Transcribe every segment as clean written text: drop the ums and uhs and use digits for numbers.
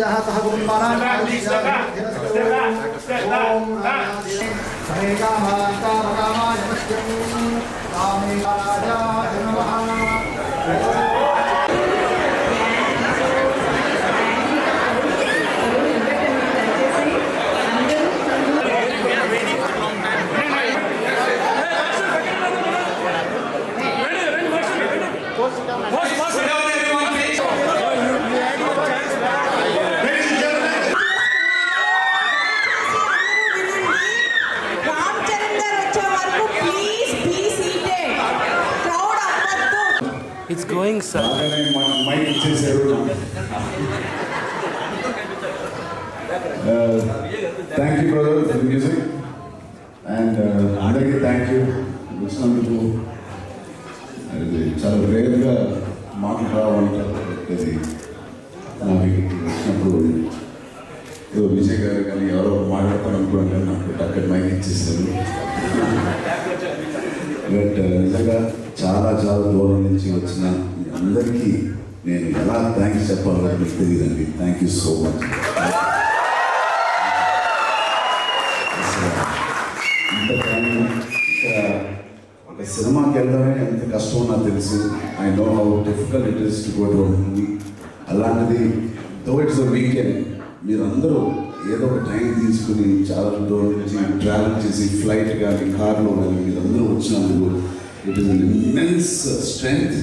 सह कुटुम्बानां हरे कामाय नमस्ते कामे राजाय नमः It's going, sir. Thank you, brother, for the music. And అందరికీ థ్యాంక్ యూ వచ్చినందుకు. అది చాలా రేర్గా మాటలు రావాలంటారు. నాకు వచ్చినప్పుడు ఏదో విజయ్ గారు కానీ ఎవరో మాట్లాడతారు అనుకోండి కానీ నాకు అక్కడ మైక్ ఇచ్చేసారు. బట్ నిజంగా చాలా చాలా దూరం నుంచి వచ్చిన అందరికీ నేను ఎలా థ్యాంక్స్ చెప్పాలో మీకు తెలియదండి. Thank you so much. ఇంత టైం ఒక సినిమాకి వెళ్ళడమే ఎంత కష్టమో నాకు తెలుసు. I know how difficult it is to go to movie. అలాంటిది దో ఇట్స్ ద వీకెండ్ మీరందరూ ఏదో ఒక టైం తీసుకుని చాలా దూరం నుంచి ట్రావెల్ చేసి ఫ్లైట్ కానీ కార్లో కానీ మీరందరూ వచ్చినందుకు it is an immense strength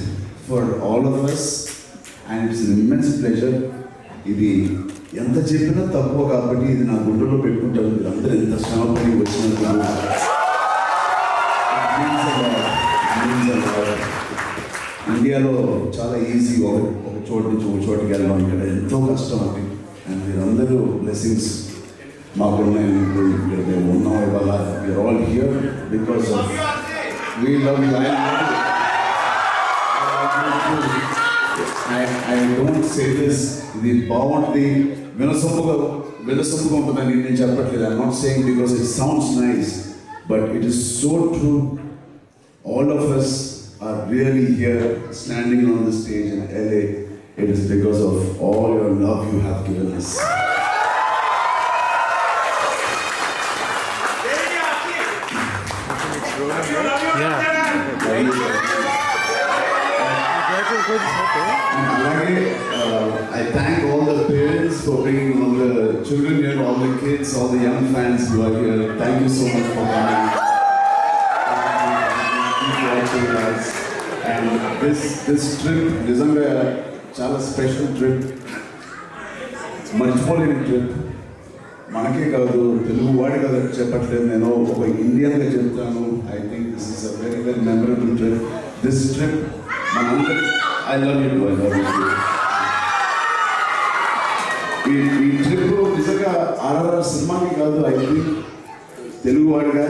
for all of us and it's an immense pleasure. ఇది ఎంత చెప్పినా తక్కువ కాబట్టి ఇది నా గుండెలో పెట్టుకుంటాను. మీరు అందరూ ఎంత శ్రమపడి వచ్చినందుకు ఇండియాలో చాలా ఈజీ ఒక చోటు నుంచి ఒక చోటుకి వెళ్ళడం, ఇక్కడ ఎంతో కష్టం అది. అండ్ మీరందరూ బ్లెస్సింగ్స్ మాకున్నాయి. ఇక్కడ మేము ఉన్నాం ఇవాళ. We are all here because of we love you. I don't say this ఇది బాగుంటుంది వినసొంపుగా ఉంటుందని నేను చెప్పట్లేదు. I'm not saying because it sounds nice, but it is so true. All of us are really here standing on the stage in LA. It is because of all your love you have given us. I thank all the parents for bringing all the children here, all the kids, all the young fans who are here. Thank you so much for coming. Keep watching us. And this trip is a chala special trip. మర్చిపోలేని trip. మనకే కాదు తెలుగు వాడి కదా చెప్పట్లేదు, నేను ఒక ఇండియన్గా చెప్తాను. I think this is a very very memorable trip. This trip మనందరి ఐ లవ్ యూ. ఈ ట్రిప్ నిజంగా ఆర్ఆర్ఆర్ సినిమాకి కాదు, ఐ థింక్ తెలుగువాడిగా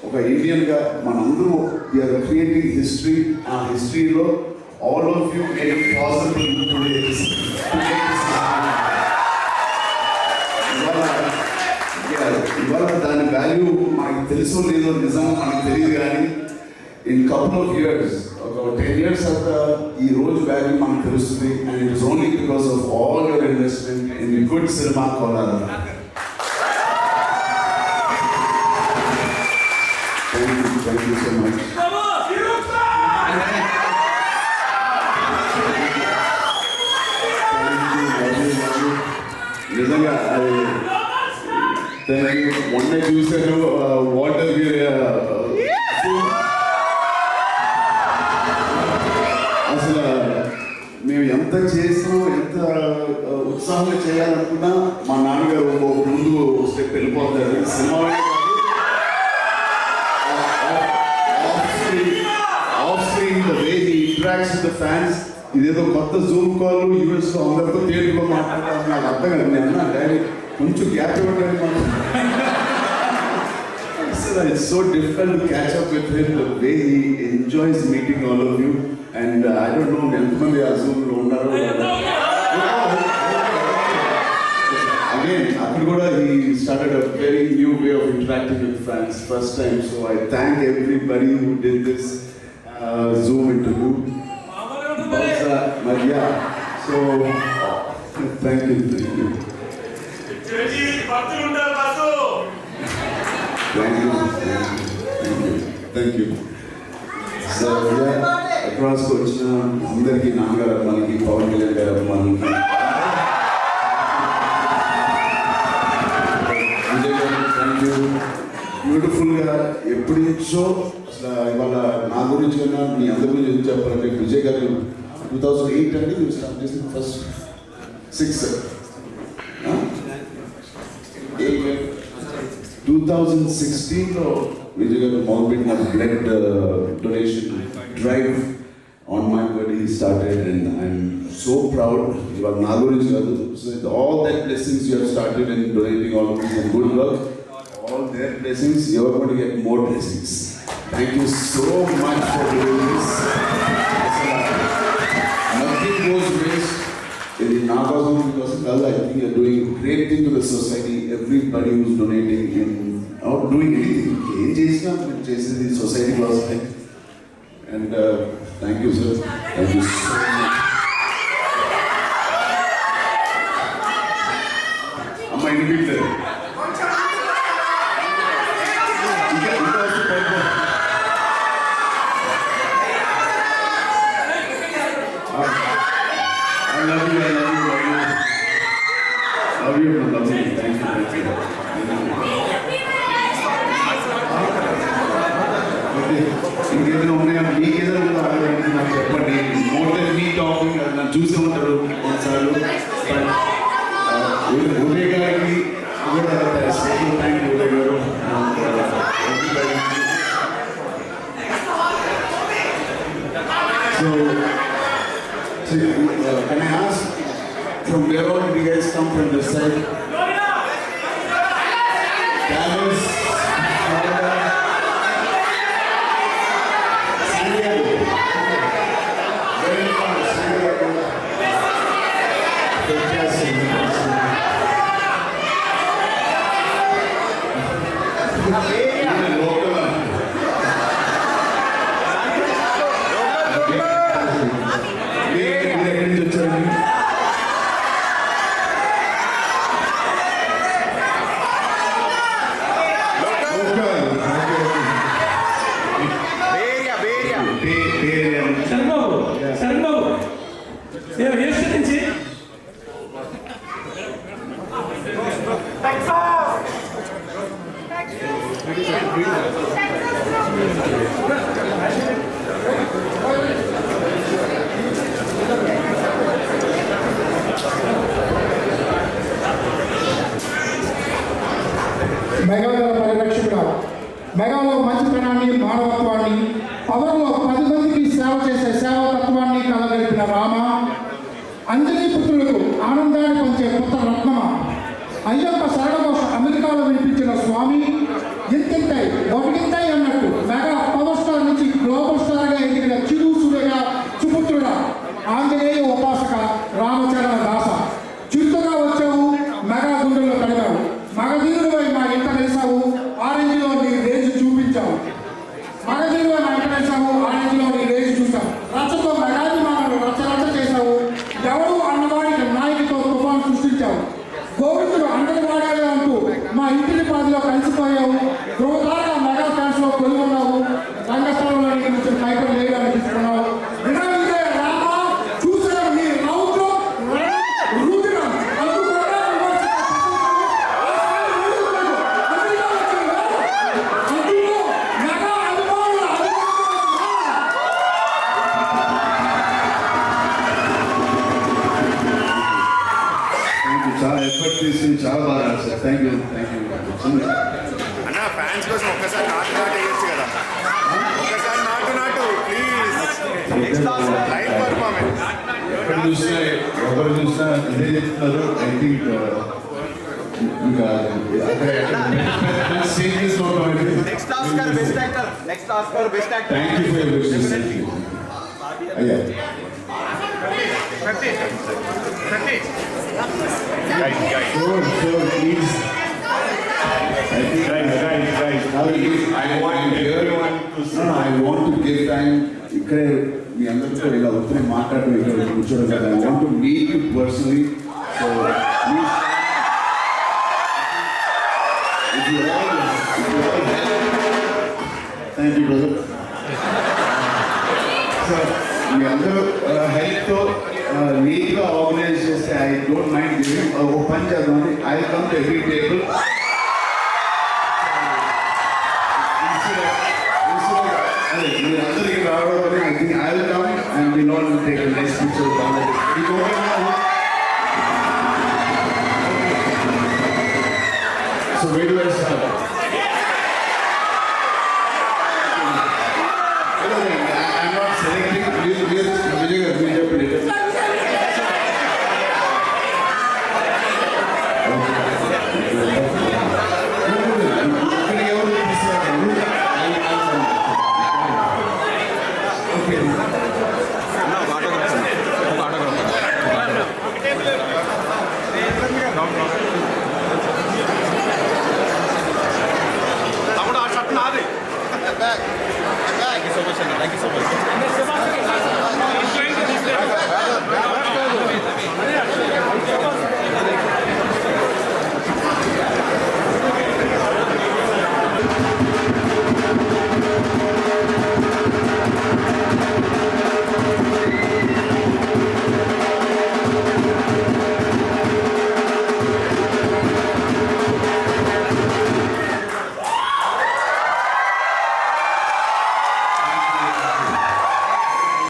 ఒక ఇండియన్గా మనందరూ వీఆర్ క్రియేటింగ్ హిస్టరీ. ఆ హిస్టరీలో all of you made it possible today. ఇవాళ దాని వాల్యూ మనకి తెలుసో లేదో నిజం మనకు తెలియదు, కానీ ఇన్ కపుల్ ఆఫ్ ఇయర్స్ ఒక 10 years తర్వాత ఈ రోజు వాల్యూ మనకు తెలుస్తుంది. And it is only because of all your investment in good cinema Kolar. Thank you so much. నిజంగా అది మొన్నే చూశాను వాటర్ అసలు మేము ఎంత చేసినా ఎంత ఉత్సాహంగా చేయాలనుకున్నా మా నాన్నగారు ముందు స్టెప్ వెళ్ళిపోతారు. Cinema off screen the way he interacts with the fans. ఇదేదో కొత్త జూమ్ కాల్ యూఎస్లో అందరితో థియేటర్లో మాట్లాడతాను నాకు అర్థం కాదు. నేను అన్నా డాడీ కొంచెం గ్యాప్ ఇవ్వడానికి మనం it's so difficult to catch up with him, the way he enjoys meeting all of you. And I don't know ఎంతమంది ఆ జూమ్లో ఉన్నారు. Again, అప్పుడు కూడా he started a very new way of interacting with fans first time. So I thank everybody who did this Zoom interview. But yeah, so Thank you. Thank you. Thank you. So, yeah, across వచ్చిన అందరికీ నాన్నగారు అమ్మానికి పవన్ కళ్యాణ్ గారు అమ్మానికి విజయ్ గారు thank you. బ్యూటిఫుల్గా ఎప్పుడు నుంచో అసలు ఇవాళ నా గురించి కన్నా మీ అందరి గురించి ఎందుకు చెప్పాలంటే విజయ్ గారు 2008 అంటే మీరు స్టార్ట్ చేసిన ఫస్ట్ 2016లో విజయ్ గారు మొదలుపెట్టిన blood donation drive on my birthday he started and I'm so proud. ఇవాళ నా గురించి కాదు, so with all that blessings you have started in donating all of this and good work, all their blessings, you are going to get more blessings. Thank you so much for doing this. Nothing goes waste. In Nagazam, because I think you are doing a great thing to the society. Everybody who's donating or doing anything, the society was like. And thank you, sir. Thank you so much. Amma, you did that. I love you. Love you. Thank you. ఇంకేదైనా ఉన్నాయా, మీకేదైనా ఉందా నాకు చెప్పండి. More than మీ talking నన్ను చూసే ఉంటారు కొన్నిసార్లు. ఉదయ్ గారికి కూడా థ్యాంక్ యూ ఉదయ్ గారు. So, can I ask from where all did you guys come from this side? Dallas, Florida, San Diego. Very fun, San Diego. Fantastic. Even local. మెగాల పరిరక్షకుడు, మెగాలో మంచితనాన్ని, మానవత్వాన్ని, పవర్లో 10 మందికి సేవ చేసే సేవాతత్వాన్ని కలగలిపిన రామ, అంజనీ పుత్రులకు ఆనందాన్ని పంచే పుత్ర రత్నమ, అయ్యప్ప శరణఘోష అమెరికాలో వినిపించిన స్వామి, ఇంతింతై ఒకటింతై అన్నట్టు మెగా పవర్ స్టార్ నుంచి గ్లోబల్ స్టార్గా ఎదిగిన చిరు సూర్యగా సుపుత్రుడ, ఆంజనేయ ఉపాసక రామచరణ దాస, చిరుతగా వచ్చావు, మెగా గుండెల్లో కడిగావు, మగధీరుడిపై మా ఇంట కలిసావు, ఆరెంజ్లో నీ రేంజ్ చూపించావు, మగధీరుపై మా ఇంట కలిసావు, ఆరెంజ్లో నీ రేంజ్ చూసావు, రచ్చతో మెగాది మానవులు రచ్చరచ్చ చేశావు, ఎవడు అన్నవాడికి నాయకుతో తుఫాను సృష్టించావు, గోవిందుడు అండని వాడాలి అంటూ మా ఇంటిని పాదిలో కలిసిపోయావు, ధ్రువతారగా మెగా ఫ్యాన్స్ లో కొలుగున్నావు, రంగస్థలంలో నుంచి నాయకులు వేయడానికి తీసుకున్నావు, చాలా ఎఫర్ట్ తీసుకుని చాలా బాగా రాశారు. Thank you. అన్న ఫ్యాన్స్ కోసం ఒక్కసారి నాటు వేయచ్చు కదా, ఒక్కసారి నాటు ప్లీజ్. లైవ్ పర్ఫార్మెన్స్ ఎవరు చూసినా ఇదే చెప్తున్నారు. ఐ థింక్ ఇంకా next Oscar best actor. Thank you for your wishes. అయ్యా So please, I think I want to give time. ఇక్కడే మీ అందరితో ఇలా వస్తున్నాయి మాట్లాడడం, ఇక్కడ కూర్చోడం కదా. I want to meet you personally. So please stand. If you all help. Thank you, brother. So మీ అందరూ హెల్ప్తో నీట్గా ఆర్గనైజ్ చేస్తే ఐ డోంట్ మైండ్ గివింగ్ ఓ పని చేద్దామని I come to every table అదే మీరు అందరికి రావడం I think I will come and will all take a nice picture so where do I start? I'm not selecting. Vijay garu మీరు చెప్పండి. ఎవరు తీసుకున్నారు? ఓకే తమ్ముడు ఆ షర్ట్ నాది. Thank you so much.